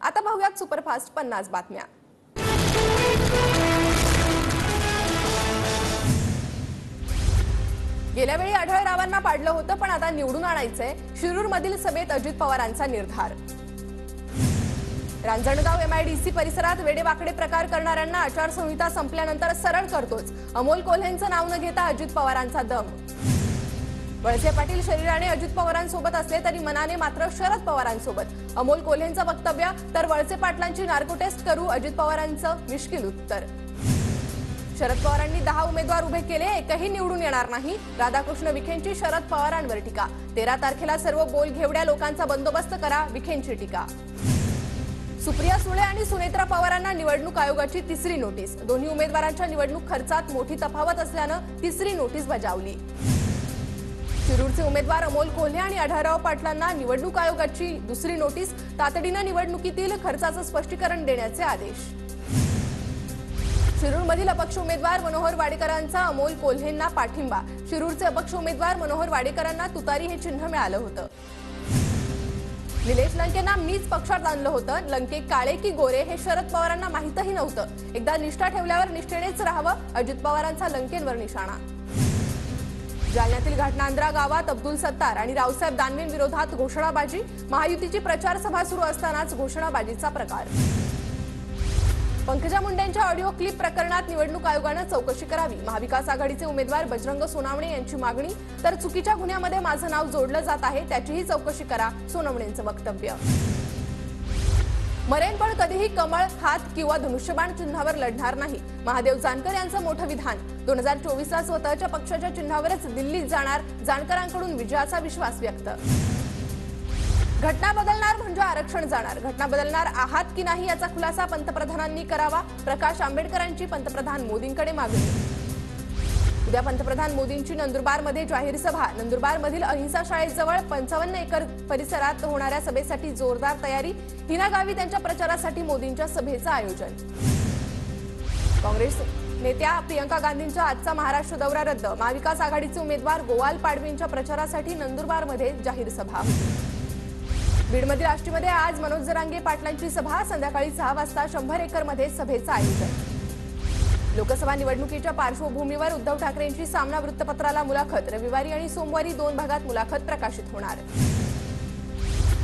आता पाहूयात सुपरफास्ट 50 बातम्या। गेल्या वेळी आढळरावांना पाडलं होतं, पण आता निवडून आणायचंय। शिरूरमधील सभेत अजित पवारांचा निर्धार। रांजणगाव एमआयडीसी परिसरात वेडेवाकडे प्रकार करणाऱ्यांना आचारसंहिता संपल्यानंतर सरळ करतोच। अमोल कोल्हेंचं नाव न घेता अजित पवारांचा दम। वळसे पाटील शरीराने अजित पवारांसोबत असले तरी मनाने मात्र शरद पवारांसोबत। अमोल कोल्हेंचं वक्तव्य तर वळसे पाटलांची नार्को टेस्ट करू अजित पवारांचं मिश्किल उत्तर। शरद पवारांनी 10 उमेदवार उभे केले, एकही निवडून येणार नाही। राधाकृष्ण विखेंची शरद पवारांवर टीका। 13 तारखेला सर्व बोलघेवड्या लोकांचा बंदोबस्त करा, विखेंची टीका। सुप्रिया सुळे आणि सुनेत्रा पवारांना निवडणूक आयोगाची तिसरी नोटीस। दोन्ही उमेदवारांच्या निवडणूक खर्चात मोठी तफावत असल्यानं तिसरी नोटीस बजावली। शिरूरचे उमेदवार अमोल कोल्हे आणि आढळराव पाटलांना निवडणूक आयोगाची दुसरी नोटीस। तातडीने निवडणुकीतील खर्चाचं स्पष्टीकरण देण्याचे आदेश। शिरूरमधील अपक्ष उमेदवार मनोहर वाडेकरांचा अमोल कोल्हेंना पाठिंबा। शिरूरचे अपक्ष उमेदवार मनोहर वाडेकरांना तुतारी हे चिन्ह मिळालं होतं। निलेश लंकेंना मीच पक्षात आणलं होतं। लंके काळे की गोरे हे शरद पवारांना माहीतही नव्हतं। एकदा निष्ठा ठेवल्यावर निष्ठेनेच राहावं, अजित पवारांचा लंकेंवर निशाणा। जालन्यातील घाटनांद्रा गावात अब्दुल सत्तार आणि रावसाहेब दानवेंविरोधात घोषणाबाजी। महायुतीची प्रचार सभा सुरू असतानाच घोषणाबाजीचा प्रकार। पंकजा मुंडेंच्या ऑडिओ क्लिप प्रकरणात निवडणूक आयोगानं चौकशी करावी। महाविकास आघाडीचे उमेदवार बजरंग सोनावणे यांची मागणी। तर चुकीच्या गुन्ह्यामध्ये माझं नाव जोडलं जात आहे, त्याचीही चौकशी करा, सोनावणेंचं वक्तव्य। मरेन पण कधीही कमळ, हात किंवा धनुष्यबाण चिन्हावर लढणार नाही, महादेव जानकर यांचं मोठं विधान। 2024ला स्वतःच्या पक्षाच्या चिन्हावरच दिल्लीत जाणार, जानकरांकडून विजयाचा विश्वास व्यक्त। घटना बदलणार म्हणजे आरक्षण जाणार, घटना बदलणार आहात की नाही याचा खुलासा पंतप्रधानांनी करावा। प्रकाश आंबेडकरांची पंतप्रधान मोदींकडे मागणी। उद्या पंतप्रधान मोदींची नंदुरबारमध्ये जाहीर सभा। नंदुरबारमधील अहिंसा शाळेजवळ 55 एकर परिसरात होणाऱ्या सभेसाठी जोरदार तयारी। हिना गावी त्यांच्या प्रचारासाठी मोदींच्या सभेचं आयोजन। काँग्रेस नेत्या प्रियंका गांधींचा आजचा महाराष्ट्र दौरा रद्द। महाविकास आघाडीचे उमेदवार गोवाल पाडवींच्या प्रचारासाठी नंदुरबारमध्ये जाहीर सभा। बीडमधील आष्टीमध्ये आज मनोज जरांगे पाटलांची सभा। संध्याकाळी 6 वाजता 100 एकरमध्ये सभेचं आयोजन। लोकसभा निवडणुकीच्या पार्श्वभूमीवर उद्धव ठाकरेंची सामना वृत्तपत्राला मुलाखत। रविवारी आणि सोमवारी 2 भागात मुलाखत प्रकाशित होणार।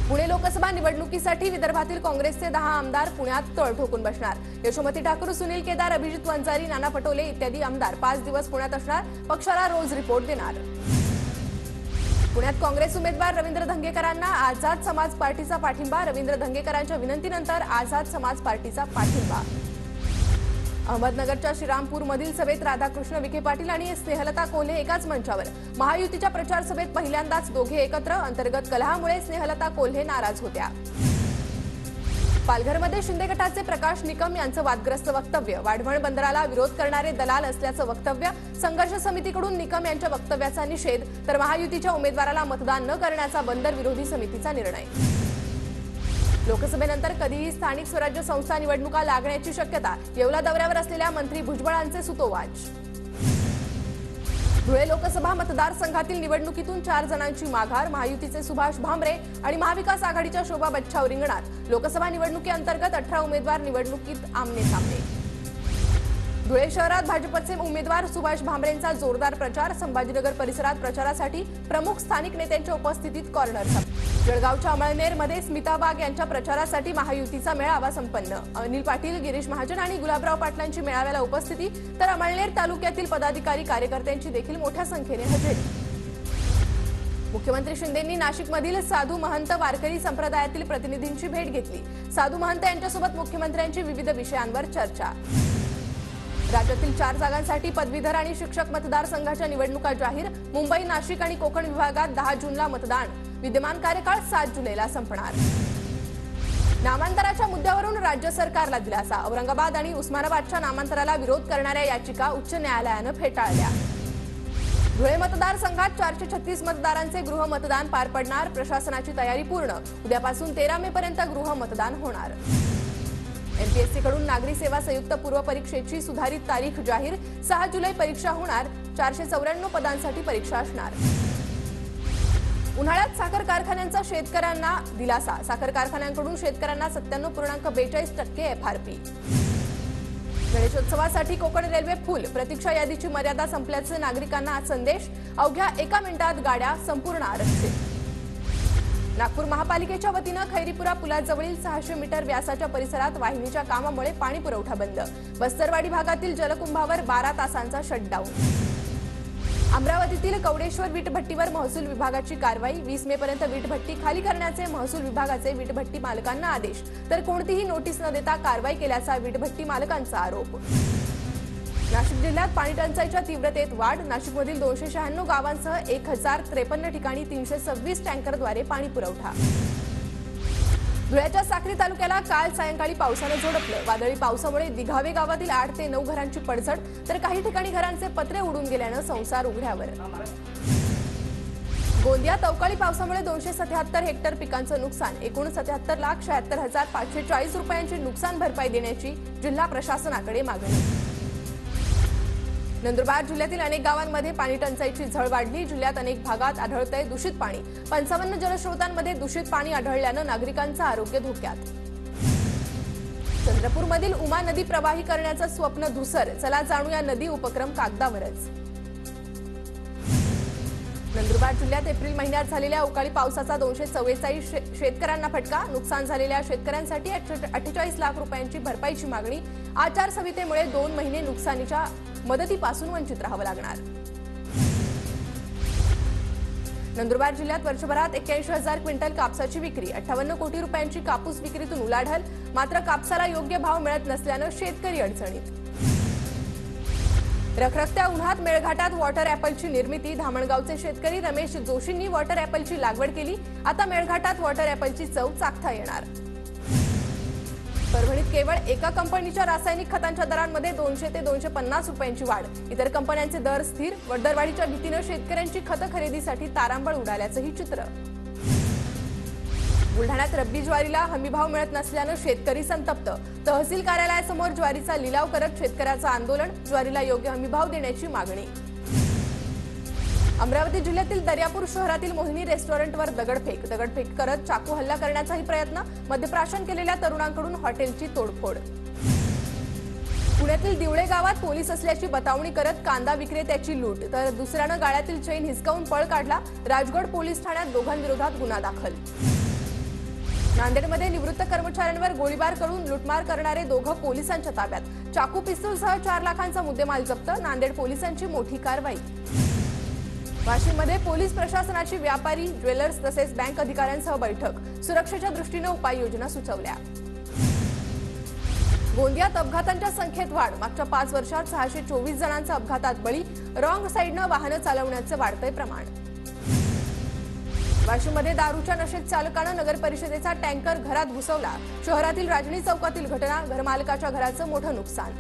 पुणे लोकसभा निवडणुकीसाठी विदर्भातील काँग्रेसचे 10 आमदार पुण्यात तळ ठोकून बसणार। यशोमती ठाकूर, सुनील केदार, अभिजित वंजारी, नाना पटोले इत्यादी आमदार 5 दिवस पुण्यात असणार, पक्षाला रोज रिपोर्ट देणार। पुण्यात काँग्रेस उमेदवार रवींद्र धंगेकरांना आझाद समाज पार्टीचा पाठिंबा। रवींद्र धंगेकरांच्या विनंतीनंतर आझाद समाज पार्टीचा पाठिंबा। अहमदनगरच्या श्रीरामपूरमधील सभेत राधाकृष्ण विखे पाटील आणि स्नेहलता कोल्हे एकाच मंचावर। महायुतीच्या प्रचार सभेत पहिल्यांदाच दोघे एकत्र। अंतर्गत कलहामुळे स्नेहलता कोल्हे नाराज होत्या। पालघरमध्ये शिंदे गटाचे प्रकाश निकम यांचं वादग्रस्त वक्तव्य। वाढवण बंदराला विरोध करणारे दलाल असल्याचं वक्तव्य। संघर्ष समितीकडून निकम यांच्या वक्तव्याचा निषेध, तर महायुतीच्या उमेदवाराला मतदान न करण्याचा बंदर विरोधी समितीचा निर्णय। लोकसभेनंतर कधीही स्थानिक स्वराज्य संस्था निवडणुका लागण्याची शक्यता। येवला दौऱ्यावर असलेल्या मंत्री भुजबळांचे सुतोवाच। धुळे लोकसभा मतदारसंघातील निवडणुकीतून 4 जणांची माघार। महायुतीचे सुभाष भामरे आणि महाविकास आघाडीच्या शोभा बच्छाव रिंगणात। लोकसभा निवडणुकीअंतर्गत 18 उमेदवार निवडणुकीत आमने सामने। धुळे शहरात भाजपचे उमेदवार सुभाष भामरेंचा जोरदार प्रचार। संभाजीनगर परिसरात प्रचारासाठी प्रमुख स्थानिक नेत्यांच्या उपस्थितीत कॉर्नर सभा। जळगावच्या अमळनेरमध्ये स्मिता वाघ यांच्या प्रचारासाठी महायुतीचा मेळावा संपन्न। अनिल पाटील, गिरीश महाजन आणि गुलाबराव पाटलांची मेळाव्याला उपस्थिती, तर अमळनेर तालुक्यातील पदाधिकारी कार्यकर्त्यांची देखील मोठ्या संख्येने हजेरी। मुख्यमंत्री शिंदेंनी नाशिकमधील साधू महंत वारकरी संप्रदायातील प्रतिनिधींची भेट घेतली। साधू महंत यांच्यासोबत मुख्यमंत्र्यांची विविध विषयांवर चर्चा। राज्यातील 4 जागांसाठी पदवीधर आणि शिक्षक मतदारसंघाच्या निवडणुका जाहीर। मुंबई, नाशिक आणि कोकण विभागात 10 जूनला मतदान। विद्यमान कार्यकाळ 7 जुलैला संपणार। नामांतराच्या मुद्द्यावरून राज्य सरकारला दिलासा। औरंगाबाद आणि उस्मानाबादच्या नामांतराला विरोध करणाऱ्या याचिका उच्च न्यायालयानं फेटाळल्या। धुळे मतदारसंघात 436 मतदारांचे गृह मतदान पार पडणार। प्रशासनाची तयारी पूर्ण। उद्यापासून 13 मे पर्यंत गृह मतदान होणार। एमपीएससीकडून नागरी सेवा संयुक्त पूर्व परीक्षेची सुधारित तारीख जाहीर। 6 जुलै परीक्षा होणार। 494 पदांसाठी परीक्षा असणार। उन्हाळ्यात साखर कारखान्यांचा शेतकऱ्यांना दिलासा. साखर कारखान्यांकडून शेतकऱ्यांना 97.42% एफआरपी. गणेशोत्सवासाठी कोकण रेल्वे फुल. प्रतीक्षा यादीची मर्यादा संपल्याचे नागरिकांना संदेश. अवघ्या 1 मिनिटात गाड्या संपूर्ण आरक्षित. नागपूर महापालिकेच्या वतीनं खैरीपुरा पुलाजवळील 600 मीटर व्यासाच्या परिसरात वाहिनीच्या कामामुळे पाणी पुरवठा बंद. बस्तरवाडी भागातील जलकुंभावर 12 तासांचा शटडाऊन. अमरावतीतील कवडेश्वर वीटभट्टीवर महसूल विभागाची कारवाई. 20 मे पर्यंत वीटभट्टी खाली करण्याचे महसूल विभागाचे वीटभट्टी मालकांना आदेश. तर कोणतीही नोटीस न देता कारवाई केल्याचा वीटभट्टी मालकांचा आरोप. नाशिक जिल्ह्यात पाणी टंचाईच्या तीव्रतेत वाढ. नाशिकमधील 296 गावांसह 1053 ठिकाणी 326 टँकरद्वारे पाणी पुरवठा. धुळ्याच्या साक्री तालुक्याला काल सायंकाळी पावसाने झोडपलं. वादळी पावसामुळे दिघावे गावातील 8 ते 9 घरांची पडझड, तर काही ठिकाणी घरांचे पत्रे उडून गेल्यानं संसार उघड्यावर. गोंदियात अवकाळी पावसामुळे 277 हेक्टर पिकांचं नुकसान. एकूण 77,76,540 रुपयांची नुकसान भरपाई देण्याची जिल्हा प्रशासनाकडे मागणी. नंदुरबार जिल्ह्यातील अनेक गावांमध्ये पाणी टंचाईची झळ वाढली. जिल्ह्यात अनेक भागात आढळतंय दूषित पाणी. 55 जलस्रोतांमध्ये दूषित पाणी आढळल्यानं नागरिकांचं आरोग्य धोक्यात. चंद्रपूरमधील उमा नदी प्रवाही करण्याचं स्वप्न धुसर. चला जाणूया नदी उपक्रम कागदावरच. नंदुरबार जिल्ह्यात एप्रिल महिन्यात झालेल्या अवकाळी पावसाचा 244 शेतकऱ्यांना फटका. नुकसान झालेल्या शेतकऱ्यांसाठी 48 लाख रुपयांची भरपाईची मागणी. आचारसंहितेमुळे 2 महिने नुकसानीच्या मदतीपासून वंचित राहावं लागणार. नंदुरबार जिल्ह्यात वर्षभरात 81,000 क्विंटल कापसाची विक्री. 58 कोटी रुपयांची कापूस विक्रीतून उलाढाल. मात्र कापसाला योग्य भाव मिळत नसल्यानं शेतकरी अडचणीत. रखरखत्या उन्हात मेळघाटात वॉटर ॲपलची निर्मिती. धामणगावचे शेतकरी रमेश जोशींनी वॉटर ॲपलची लागवड केली. आता मेळघाटात वॉटर ॲपलची चव चाखता येणार. परभणीत केवळ एका कंपनीच्या रासायनिक खतांच्या दरांमध्ये 200 ते 250 रुपयांची वाढ. इतर कंपन्यांचे दर स्थिर. दरवाढीच्या भीतीनं शेतकऱ्यांची खतं खरेदीसाठी तारांबळ उडाल्याचंही चित्र. बुलढाण्यात रब्बी ज्वारीला हमीभाव मिळत नसल्यानं शेतकरी संतप्त. तहसील कार्यालयासमोर ज्वारीचा लिलाव करत शेतकऱ्याचं आंदोलन. ज्वारीला योग्य हमीभाव देण्याची मागणी. अमरावती जिल्ह्यातील दर्यापूर शहरातील मोहिनी रेस्टॉरंटवर दगडफेक करत चाकू हल्ला करण्याचाही प्रयत्न. मद्यप्राशन केलेल्या तरुणांकडून हॉटेलची तोडफोड. पुण्यातील दिवळे गावात पोलीस असल्याची बतावणी करत कांदा विक्रेत्याची लूट. तर दुसऱ्यानं गाळ्यातील चैन हिसकावून पळ काढला. राजगड पोलीस ठाण्यात दोघांविरोधात गुन्हा दाखल. नांदेडमध्ये निवृत्त कर्मचाऱ्यांवर गोळीबार करून लुटमार करणारे दोघं पोलिसांच्या ताब्यात. चाकू पिस्तूलसह 4 लाखांचा मुद्देमाल जप्त. नांदेड पोलिसांची मोठी कारवाई. वाशिममध्ये पोलीस प्रशासनाची व्यापारी, ज्वेलर्स तसेच बँक अधिकाऱ्यांसह बैठक. सुरक्षेच्या दृष्टीनं उपाययोजना सुचवल्या. गोंदियात अपघातांच्या संख्येत वाढ. मागच्या 5 वर्षात 624 जणांचा अपघातात बळी. रॉंग साईडनं वाहनं चालवण्याचं वाढतंय प्रमाण. वाशिममध्ये दारूच्या नशेत चालकानं नगर परिषदेचा टँकर घरात घुसवला. शहरातील राजनी चौकातील घटना. घरमालकाच्या घराचं मोठं नुकसान.